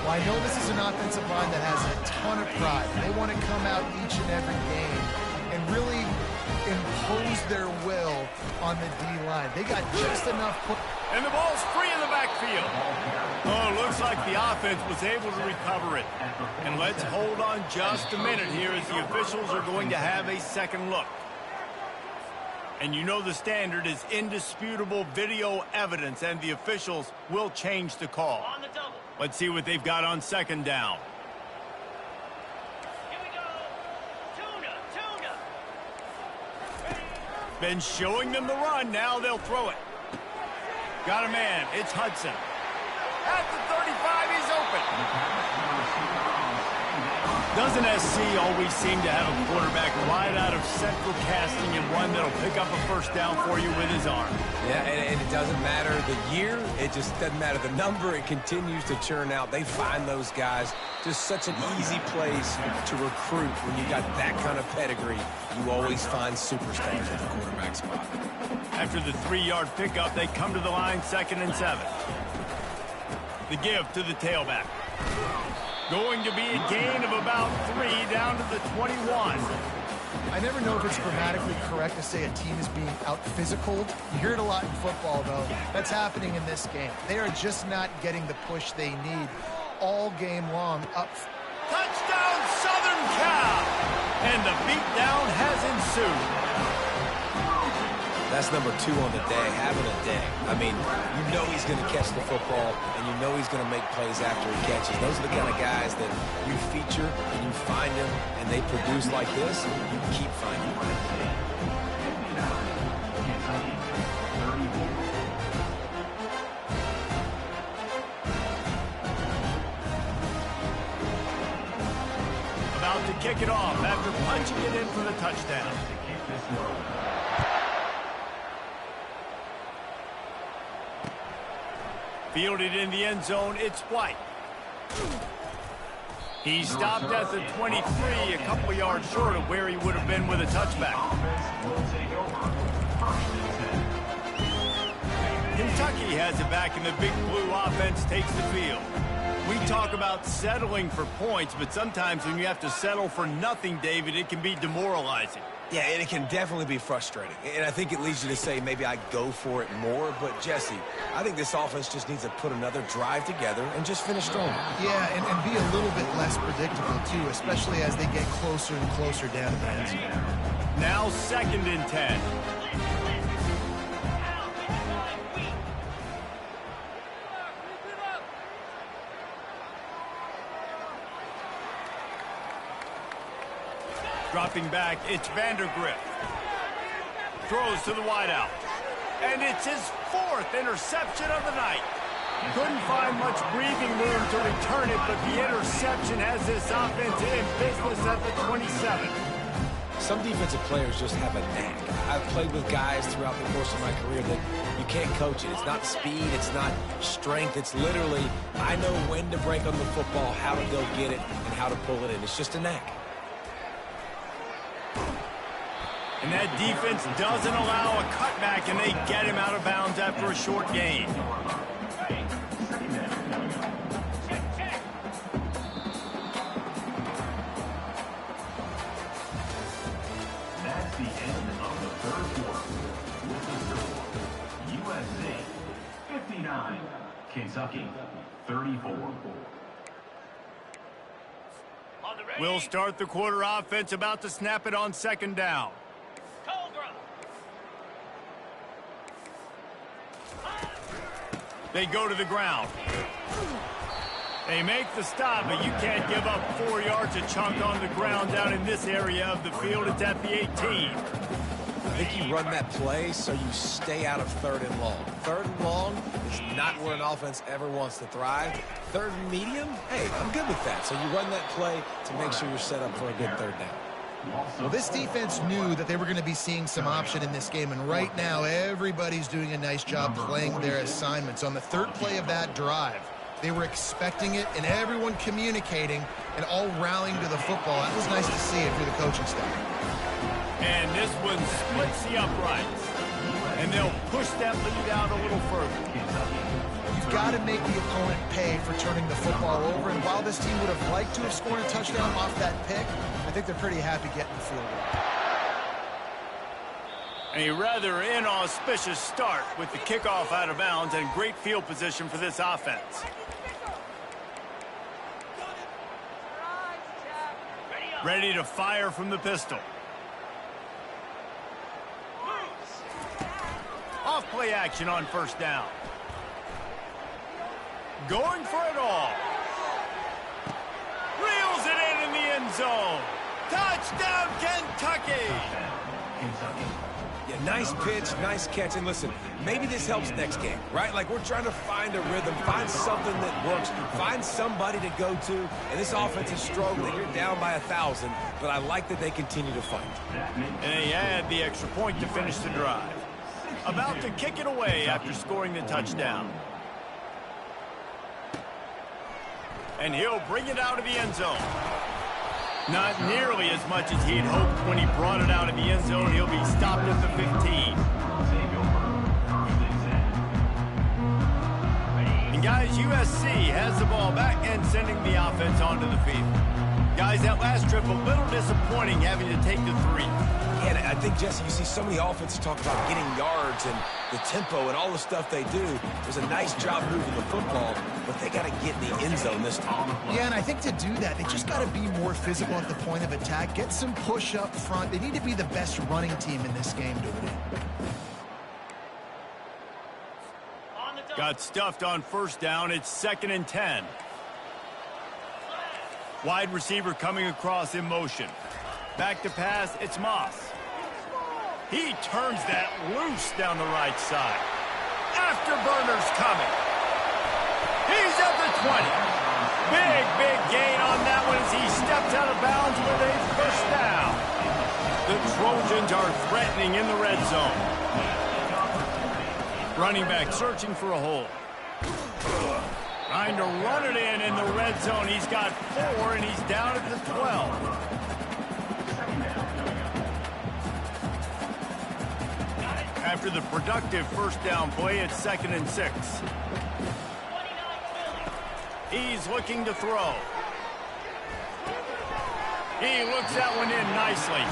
Well, I know this is an offensive line that has a ton of pride. They want to come out each and every game and really impose their will on the D-line. They got just enough. And the ball's free in the backfield. Oh, looks like the offense was able to recover it. And let's hold on just a minute here as the officials are going to have a second look. And you know the standard is indisputable video evidence, and the officials will change the call. On the double. Let's see what they've got on second down. Here we go. Tuna. Been showing them the run. Now they'll throw it. Got a man. It's Hudson. At the 35, he's open. Doesn't SC always seem to have a quarterback right out of central casting and one that'll pick up a first down for you with his arm? Yeah, and it doesn't matter the year. It just doesn't matter the number. It continues to churn out. They find those guys. Just such an easy place to recruit when you got that kind of pedigree. You always find superstars at the quarterback spot. After the 3-yard pickup, they come to the line 2nd and 7. The give to the tailback. Going to be a gain of about 3 down to the 21. I never know if it's grammatically correct to say a team is being out-physicaled. You hear it a lot in football, though. That's happening in this game. They are just not getting the push they need all game long. Touchdown, Southern Cal! And the beatdown has ensued. That's number 2 on the day, having a day. I mean, you know he's going to catch the football, and you know he's going to make plays after he catches. Those are the kind of guys that you feature, and you find them, and they produce like this, you keep finding them. About to kick it off after punching it in for the touchdown. Fielded in the end zone, it's White. He stopped at the 23, a couple of yards short of where he would have been with a touchback. Kentucky has it back, and the Big Blue offense takes the field. We talk about settling for points, but sometimes when you have to settle for nothing, David, it can be demoralizing. Yeah, and it can definitely be frustrating. And I think it leads you to say maybe I go for it more. But, Jesse, I think this offense just needs to put another drive together and just finish strong. Yeah, and be a little bit less predictable, too, especially as they get closer and closer down to the end zone. Now 2nd and 10. Dropping back, it's Vandergrift. Throws to the wideout. And it's his 4th interception of the night. Couldn't find much breathing room to return it, but the interception has this offense in business at the 27. Some defensive players just have a knack. I've played with guys throughout the course of my career that you can't coach it. It's not speed, it's not strength. It's literally, I know when to break on the football, how to go get it, and how to pull it in. It's just a knack. And that defense doesn't allow a cutback, and they get him out of bounds after a short gain. That's the end of the 3rd quarter. With the score, USC 59, Kentucky 34. We'll start the quarter offense, about to snap it on 2nd down. They go to the ground. They make the stop, but you can't give up 4 yards a chunk on the ground down in this area of the field. It's at the 18. I think you run that play so you stay out of 3rd and long. 3rd and long is not where an offense ever wants to thrive. 3rd and medium, hey, I'm good with that. So you run that play to make sure you're set up for a good 3rd down. Well, this defense knew that they were going to be seeing some option in this game, and right now everybody's doing a nice job playing their assignments. On the 3rd play of that drive, They were expecting it, and everyone communicating and all rallying to the football. That was nice to see if you're the coaching staff. And this one splits the uprights. And they'll push that lead out a little further. You've got to make the opponent pay for turning the football over. And while this team would have liked to have scored a touchdown off that pick, I think they're pretty happy getting the field goal. A rather inauspicious start with the kickoff out of bounds and great field position for this offense. Ready to fire from the pistol. Off play action on first down. Going for it all. Reels it in the end zone. Touchdown, Kentucky! Yeah, nice pitch, nice catch. And listen, maybe this helps next game, right? Like, we're trying to find a rhythm, find something that works, find somebody to go to. And this offense is struggling. You're down by 1,000, but I like that they continue to fight. And they add the extra point to finish the drive. About to kick it away after scoring the touchdown. And he'll bring it out of the end zone. Not nearly as much as he'd hoped when he brought it out of the end zone. He'll be stopped at the 15. And guys, USC has the ball back and sending the offense onto the field. Guys, that last trip a little disappointing having to take the 3. And I think, Jesse, you see so many offenses talk about getting yards and the tempo and all the stuff they do. There's a nice job moving the football, but they got to get in the end zone this time. Yeah, and I think to do that, they just got to be more physical at the point of attack, get some push up front. They need to be the best running team in this game to win. Got stuffed on first down. It's 2nd and 10. Wide receiver coming across in motion. Back to pass, it's Moss. He turns that loose down the right side. Afterburner's coming. He's at the 20. Big gain on that one as he steps out of bounds with a first down. The Trojans are threatening in the red zone. Running back searching for a hole. Trying to run it in the red zone. He's got 4, and he's down at the 12. After the productive first down play, it's 2nd and 6. He's looking to throw. He looks that one in nicely.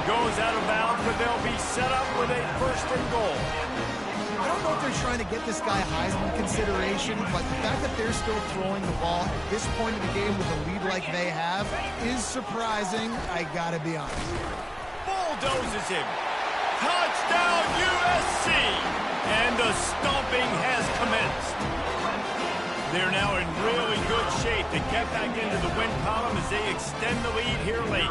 Goes out of bounds, but they'll be set up with a 1st and goal. I don't know if they're trying to get this guy Heisman consideration, but the fact that they're still throwing the ball at this point of the game with a lead like they have is surprising, I gotta be honest. Bulldozes him. Touchdown, USC! And the stomping has commenced. They're now in really good shape to get back into the win column as they extend the lead here late.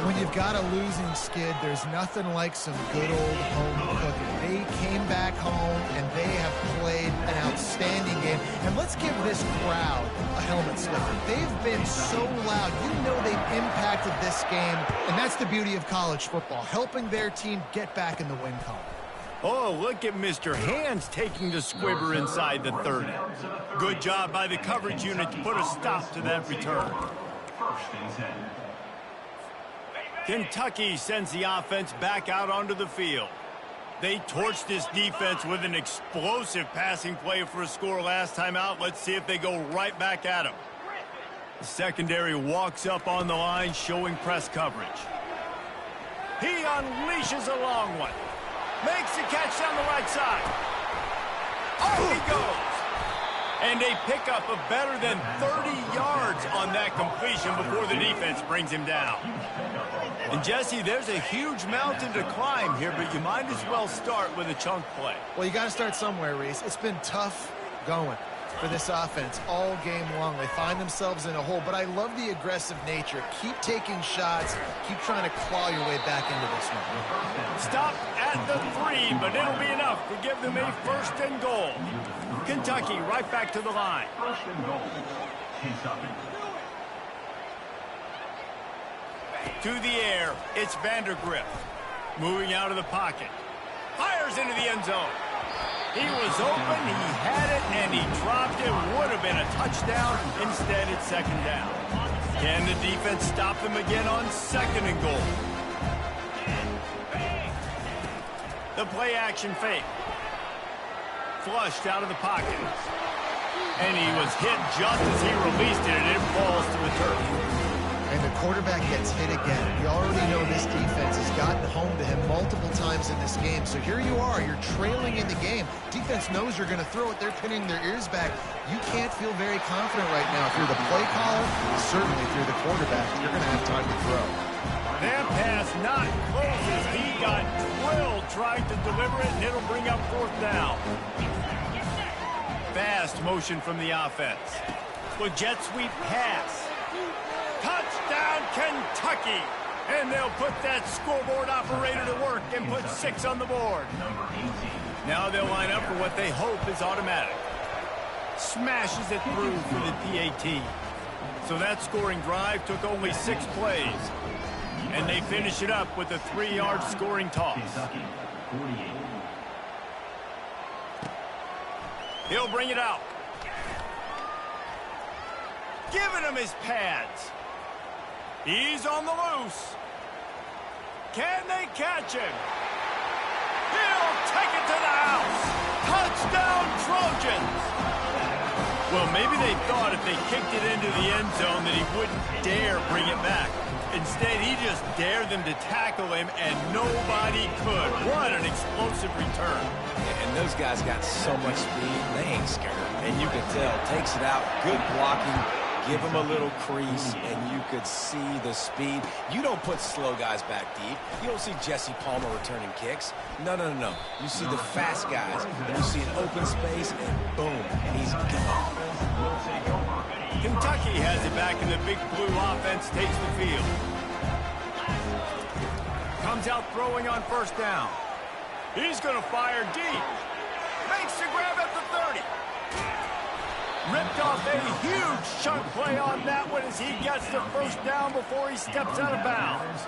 When you've got a losing skid, there's nothing like some good old home cooking. They came back home, and they have played an outstanding game. And let's give this crowd a helmet slipper. They've been so loud. You know they've impacted this game, and that's the beauty of college football, helping their team get back in the win column. Oh, look at Mr. Hands taking the squibber inside the 30. Good job by the coverage unit to put a stop to that return. 1st and 10. Kentucky sends the offense back out onto the field. They torched this defense with an explosive passing play for a score last time out. Let's see if they go right back at him. The secondary walks up on the line, showing press coverage. He unleashes a long one. Makes the catch down the right side. Off he goes. And a pickup of better than 30 yards on that completion before the defense brings him down. And, Jesse, there's a huge mountain to climb here, but you might as well start with a chunk play. Well, you got to start somewhere, Reese. It's been tough going for this offense all game long. They find themselves in a hole, but I love the aggressive nature. Keep taking shots. Keep trying to claw your way back into this one. Stop at the 3, but it'll be enough to give them a 1st and goal. Kentucky right back to the line. 1st and goal. Kentucky. To the air, it's Vandergrift. Moving out of the pocket. Fires into the end zone. He was open, he had it, and he dropped it. Would have been a touchdown. Instead, it's second down. Can the defense stop them again on second and goal? The play-action fake. Flushed out of the pocket. And he was hit just as he released it, and it falls to the turf. And the quarterback gets hit again. We already know this defense has gotten home to him multiple times in this game. So here you are, you're trailing in the game. Defense knows you're going to throw it. They're pinning their ears back. You can't feel very confident right now. If you're the play caller, certainly if you're the quarterback, you're going to have time to throw. That pass not close as he got drilled trying to deliver it, and it'll bring up fourth down. Fast motion from the offense. With jet sweep pass. Touchdown, Kentucky! And they'll put that scoreboard operator to work and put 6 on the board. Now they'll line up for what they hope is automatic. Smashes it through for the PAT. So that scoring drive took only 6 plays. And they finish it up with a 3-yard scoring toss. He'll bring it out. Giving him his pads. He's on the loose. Can they catch him? He'll take it to the house. Touchdown, Trojans. Well, maybe they thought if they kicked it into the end zone that he wouldn't dare bring it back. Instead, he just dared them to tackle him, and nobody could. What an explosive return. And those guys got so much speed, they ain't scared. And you can tell, takes it out, good blocking, give him a little crease, and you could see the speed. You don't put slow guys back deep. You don't see Jesse Palmer returning kicks. No. You see the fast guys, and you see an open space, and boom, he's gone. Kentucky has it back, and the big blue offense takes the field. Comes out throwing on first down. He's going to fire deep. Makes the grab at the 30. Ripped off a huge chunk play on that one as he gets the first down before he steps out of bounds.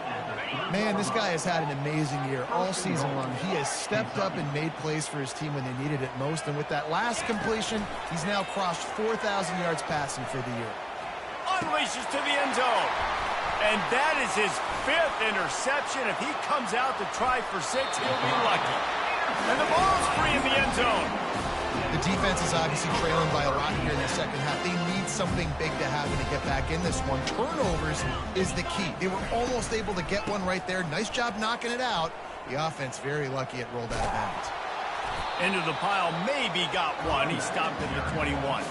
Man, this guy has had an amazing year all season long. He has stepped up and made plays for his team when they needed it most. And with that last completion, he's now crossed 4,000 yards passing for the year. Unleashes to the end zone. And that is his 5th interception. If he comes out to try for 6, he'll be lucky. And the ball's free in the end zone. The defense is obviously trailing by a lot here in the second half. They need something big to happen to get back in this one. Turnovers is the key. They were almost able to get one right there. Nice job knocking it out. The offense very lucky it rolled out of bounds. Into the pile, maybe got one. He stopped at the 21.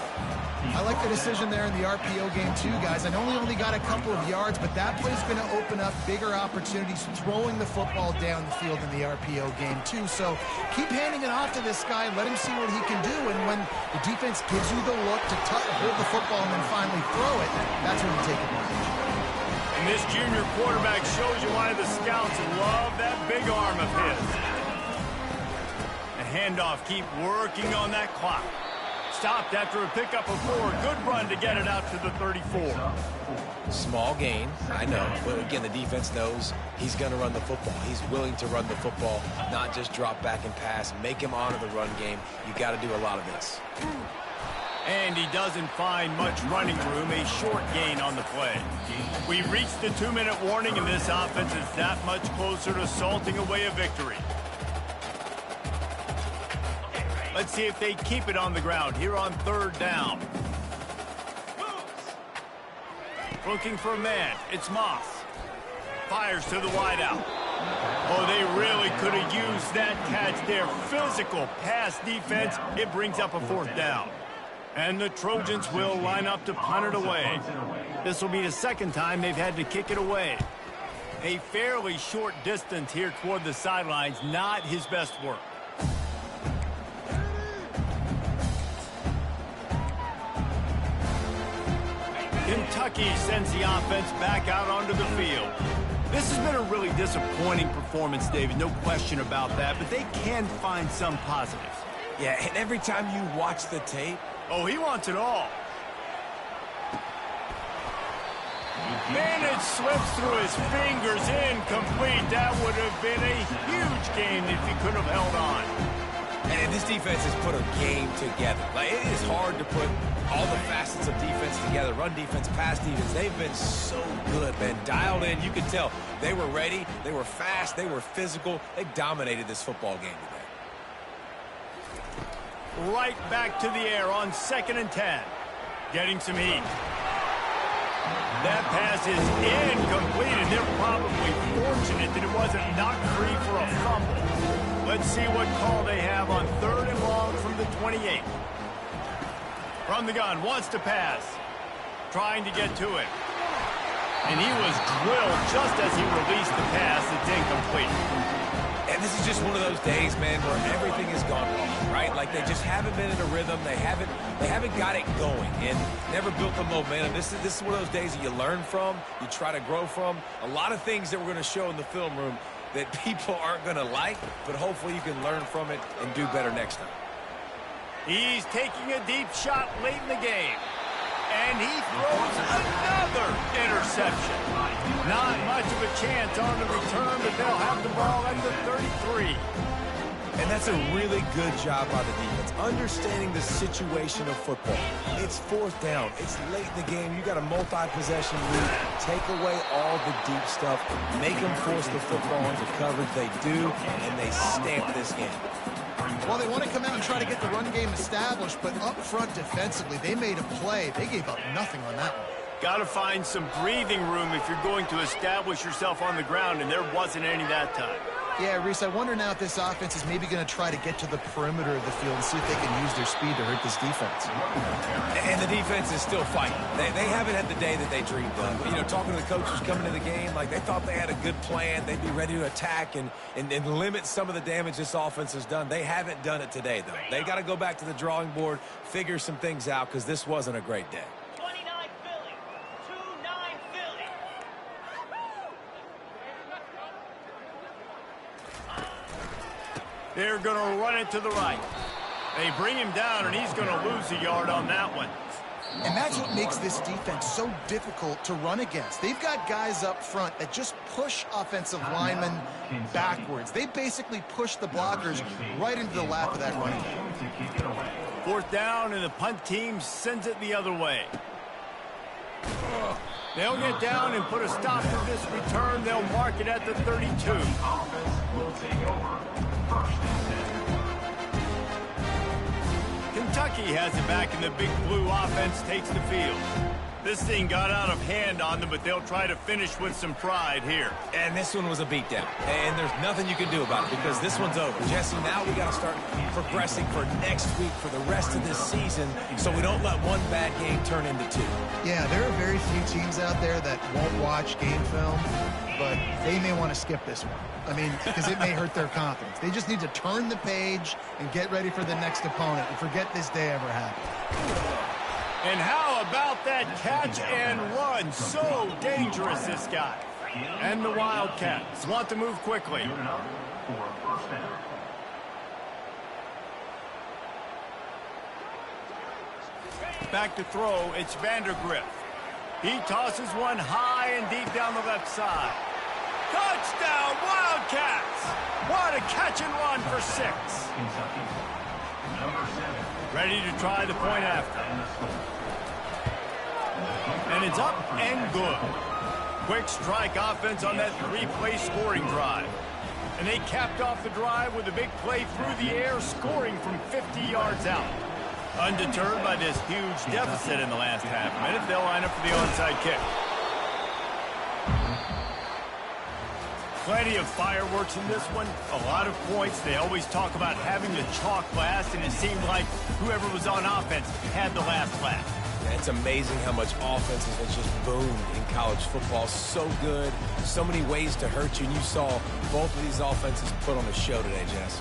I like the decision there in the RPO game too, guys. I know he only got a couple of yards, but that play's going to open up bigger opportunities throwing the football down the field in the RPO game too. So keep handing it off to this guy. Let him see what he can do. And when the defense gives you the look to hold the football and then finally throw it, that's when you take advantage. And this junior quarterback shows you why the scouts love that big arm of his. The handoff, keep working on that clock. Stopped after a pickup of 4. Good run to get it out to the 34. Small gain, I know. But again, the defense knows he's going to run the football. He's willing to run the football, not just drop back and pass. Make him honor the run game. You got to do a lot of this. And he doesn't find much running room. A short gain on the play. We reached the 2-minute warning, and this offense is that much closer to salting away a victory. Let's see if they keep it on the ground here on 3rd down. Looking for a man. It's Moss. Fires to the wideout. Oh, they really could have used that catch there. Physical pass defense. It brings up a 4th down. And the Trojans will line up to punt it away. This will be the 2nd time they've had to kick it away. A fairly short distance here toward the sidelines. Not his best work. Kentucky sends the offense back out onto the field. This has been a really disappointing performance, David. No question about that, but they can find some positives. Yeah, and every time you watch the tape... Oh, he wants it all. Man, it slips through his fingers, incomplete. That would have been a huge gain if he could have held on. And this defense has put a game together. Like, it is hard to put all the facets of defense together. Run defense, pass defense. They've been so good, man. Dialed in. You could tell they were ready. They were fast. They were physical. They dominated this football game today. Right back to the air on 2nd and 10. Getting some heat. That pass is incomplete, and they're probably fortunate that it wasn't knocked free for a fumble. Let's see what call they have on 3rd and long from the 28. From the gun, wants to pass. Trying to get to it. And he was drilled just as he released the pass. It's incomplete. And this is just one of those days, man, where everything has gone wrong, right? Like, they just haven't been in a rhythm. They haven't got it going and never built the momentum. This is one of those days that you learn from, you try to grow from. A lot of things that we're going to show in the film room that people aren't going to like, but hopefully you can learn from it and do better next time. He's taking a deep shot late in the game. And he throws another interception. Not much of a chance on the return, but they'll have the ball at the 33. And that's a really good job by the defense, understanding the situation of football. It's 4th down. It's late in the game. You got a multi-possession lead. Take away all the deep stuff. Make them force the football into coverage. They do, and they stamp this game. Well, they want to come out and try to get the run game established, but up front defensively, they made a play. They gave up nothing on that one. Got to find some breathing room if you're going to establish yourself on the ground, and there wasn't any that time. Yeah, Reese, I wonder now if this offense is maybe going to try to get to the perimeter of the field and see if they can use their speed to hurt this defense. And the defense is still fighting. They haven't had the day that they dreamed of. You know, talking to the coaches coming to the game, like, they thought they had a good plan. They'd be ready to attack and limit some of the damage this offense has done. They haven't done it today, though. They got to go back to the drawing board, figure some things out, because this wasn't a great day. They're going to run it to the right. They bring him down, and he's going to lose a yard on that one. And that's what makes this defense so difficult to run against. They've got guys up front that just push offensive linemen backwards. They basically push the blockers right into the lap of that running back. 4th down, and the punt team sends it the other way. They'll get down and put a stop to this return. They'll mark it at the 32. Kentucky has it back, and the Big Blue offense takes the field. This thing got out of hand on them, but they'll try to finish with some pride here. And this one was a beatdown. And there's nothing you can do about it because this one's over. Jesse, now we got to start progressing for next week, for the rest of this season, so we don't let one bad game turn into 2. Yeah, there are very few teams out there that won't watch game film, but they may want to skip this one. I mean, because it may hurt their confidence. They just need to turn the page and get ready for the next opponent and forget this day ever happened. And how about that catch and run? So dangerous, this guy. And the Wildcats want to move quickly. Back to throw, it's Vandergriff. He tosses one high and deep down the left side. Touchdown, Wildcats! What a catch and run for 6. Ready to try the point after. And it's up and good. Quick strike offense on that 3-play scoring drive. And they capped off the drive with a big play through the air, scoring from 50 yards out. Undeterred by this huge deficit in the last half minute, they'll line up for the onside kick. Plenty of fireworks in this one. A lot of points. They always talk about having the chalk last, and it seemed like whoever was on offense had the last laugh. Yeah, it's amazing how much offense has just boomed in college football. So good. So many ways to hurt you, and you saw both of these offenses put on a show today, Jess.